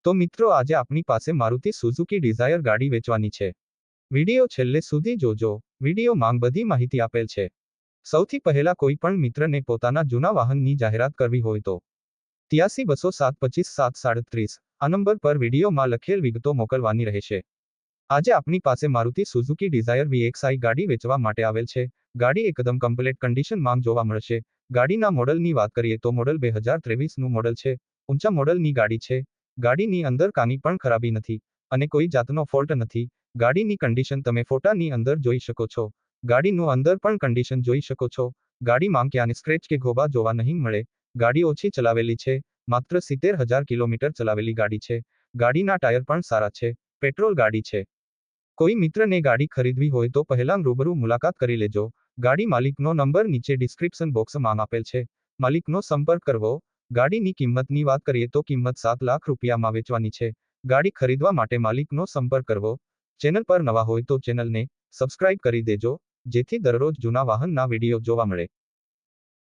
તો મિત્રો આજે આપણી પાસે મારુતિ સુઝુકી ડિઝાયર ગાડી વેચવાની છે. વિડિયો છેલ્લે સુધી જોજો. વિડિયોમાં બધી માહિતી આપેલ છે. સૌથી પહેલા કોઈ પણ મિત્રને પોતાના જૂના વાહનની જાહેરાત કરવી હોય તો 8320725737 આ નંબર પર વિડિયોમાં લખેલ વિગતો મોકલવાની રહેશે. આજે આપણી પાસે મારુતિ સુઝુકી ડિઝાયર VXi ગાડી વેચવા માટે આવેલ છે. ગાડી એકદમ કમ્પ્લીટ કન્ડિશનમાં જોવા મળશે. ગાડીના મોડલની વાત કરીએ તો મોડલ 2023નું મોડલ છે. ઊંચા મોડલની ગાડી છે. ગાડીની અંદર કાંઈ પણ ખરાબી નથી અને કોઈ જાતનો ફોલ્ટ નથી. ગાડીની કન્ડિશન તમે ફોટાની અંદર જોઈ શકો છો. ગાડીનું અંદર પણ કન્ડિશન જોઈ શકો છો. ગાડીમાં ક્યાંય સ્ક્રેચ કે ઘોબા જોવા નહીં મળે. ગાડી ઓછી ચલાવેલી છે. માત્ર 70,000 કિલોમીટર ચલાવેલી ગાડી છે. ગાડીના ટાયર પણ સારા છે. પેટ્રોલ ગાડી છે. કોઈ મિત્રને ગાડી ખરીદવી હોય તો પહેલા રૂબરૂ મુલાકાત કરી લેજો. ગાડી માલિકનો નંબર નીચે ડિસ્ક્રિપ્શન બોક્સમાં આપેલ છે. માલિકનો સંપર્ક કરવો. ગાડીની કિંમતની વાત કરીએ તો કિંમત 7 લાખ રૂપિયામાં વેચવાની છે. ગાડી ખરીદવા માટે માલિકનો સંપર્ક કરવો. ચેનલ પર નવા હોય તો ચેનલને સબસ્ક્રાઇબ કરી દેજો, જેથી દરરોજ જૂના વાહનના વિડીયો જોવા મળે.